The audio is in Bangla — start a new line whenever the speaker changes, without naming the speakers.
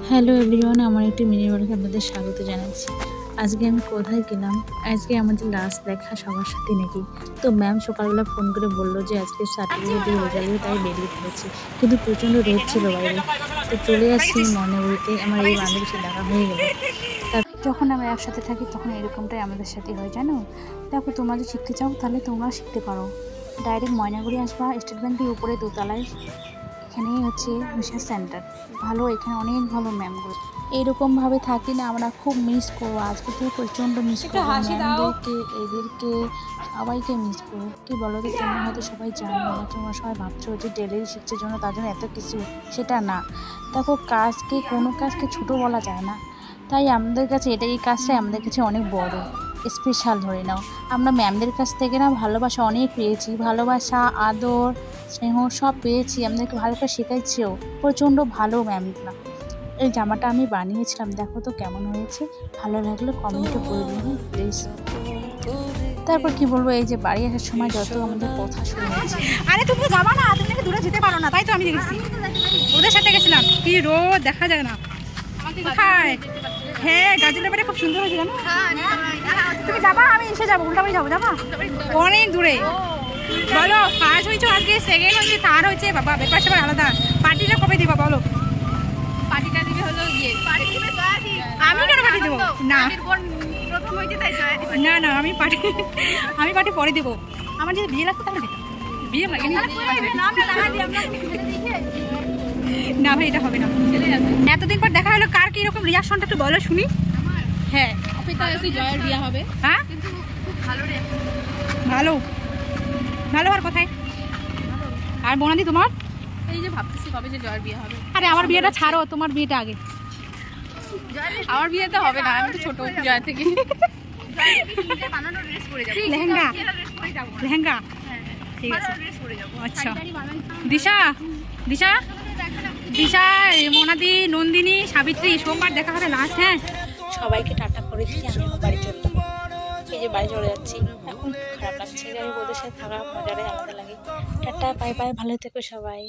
হ্যালো এভরিওয়ান, আমার একটি মিনি ব্লগে আপনাদের স্বাগত জানাচ্ছি। আজকে আমি কোথায় গেলাম? আজকে আমাদের লাস্ট দেখা সবার সাথে নাকি। তো ম্যাম সকালবেলা ফোন করে বললো যে আজকে সার্টিফিকেটের রেজাল্ট, তাই বেরিয়ে পড়েছি। কিন্তু প্রচণ্ড রোদ ছিল বাইরে, তো চলে আসছি ময়নাগুড়িতে। আমার এই বান্ধবীর সাথে দেখা হয়ে গেল। যখন আমরা একসাথে থাকি তখন এরকমটাই আমাদের সাথে হয়, জানো। দেখো, তোমরা যদি শিখতে চাও তাহলে তোমরা শিখতে পারো। ডাইরেক্ট ময়নাগুড়ি আসবা, স্টেট ব্যাংকের উপরে দোতলায়। এখানেই হচ্ছে রিসার্চ সেন্টার, ভালো, এখানে অনেক ভালো ম্যামগুলো। এইরকমভাবে থাকি না, আমরা খুব মিস করবো। আজকে তো প্রচণ্ড মিস করবো ম্যামদেরকে, এদেরকে সবাইকে মিস করবো। কি বলো তো, তোমরা হয়তো সবাই জানো না, তোমরা সবাই ভাবছো যে টেলারি শিখছে জন্য তার জন্য এত কিছু, সেটা না। দেখো, কাজকে, কোনো কাজকে ছোট বলা যায় না। তাই আমাদের কাছে এই কাজটাই আমাদের কাছে অনেক বড়, স্পেশাল ধরে নাও। আমরা ম্যামদের কাছ থেকে না ভালোবাসা অনেক পেয়েছি, ভালোবাসা, আদর, স্নেহ সব পেয়েছি। আমাদেরকে ভালো করে শেখাইছেও, প্রচণ্ড ভালো ম্যামরা। এই জামাটা আমি বানিয়েছিলাম, দেখো তো কেমন হয়েছে। ভালো লাগলে কমেন্টে বলে দিন প্লিজ। তারপর কি বলবো, এই যে বাড়ি আসার সময় যত আমাদের কথা শুনেছি।
আরে তুমি যাবা না, তুমি নাকি দূরে যেতে পারো না, তাই তো আমি দেখেছি। ওদের সাথে গেছিলাম, কি রোদ দেখা যায় না। হ্যাঁ, গাজলের বাড়ি খুব সুন্দর হয়েছিল না। তুমি যাবা, আমি এসে যাবো, উল্টা বাড়ি যাবো, যাবা অনেক দূরে। বলো, ফার্স্ট হয়েছে আজকে, সেকেন্ড হয়েছে, থার্ড হয়েছে, বাবা ব্যাপার স্যাপার আলাদা। পার্টিটা কবে দিবা বলো?
পার্টিটা দিবে হলো
আমি কেন পার্টি দেবো? না
প্রথম হয়েছে তাই জয় দিবে।
না না, আমি পার্টি পরে দেবো। আমার যদি বিয়ে লাগতো তাহলে দিতাম, বিয়ে লাগেনি। না ভাই, এটা হবে না। এতদিন পর দেখা হলো, কার কি এরকম রিয়াকশনটা একটু বলো শুনি। হ্যাঁ,
অপেক্ষা আছে জয়ের বিয়ে হবে।
হ্যাঁ,
কিন্তু খুব ভালো রে,
ভালো ভালো হওয়ার কথাই। আর বোনাদি তোমার?
এই যে ভাবতেছি কবে যে জয়ের বিয়ে হবে।
আরে আমার বিয়েটা ছাড়ো, তোমার বিয়েটা আগে।
আমার বিয়ে তো হবে না, আমি তো ছোট জয় থেকে। বানানো ড্রেস পরে যাবো,
লেহেঙ্গা, লেহেঙ্গা,
হ্যাঁ
ঠিক আছে।
ড্রেস পরে যাবো।
আচ্ছা, দিশা দিশা দিশা, মোনাদি, নন্দিনী, সাবিত্রী, সোমবার দেখা হবে লাস্ট। হ্যাঁ,
সবাইকে টাটা করে দিয়ে আমি এখন বাড়ি চললাম। এই যে বাড়ি চলে যাচ্ছি, এখন খারাপ লাগছে। যাই হোক, ওদের সাথে থাকা মজাটাই আলাদা লাগে। টাটা, বাই বাই, ভালো থেকো সবাই।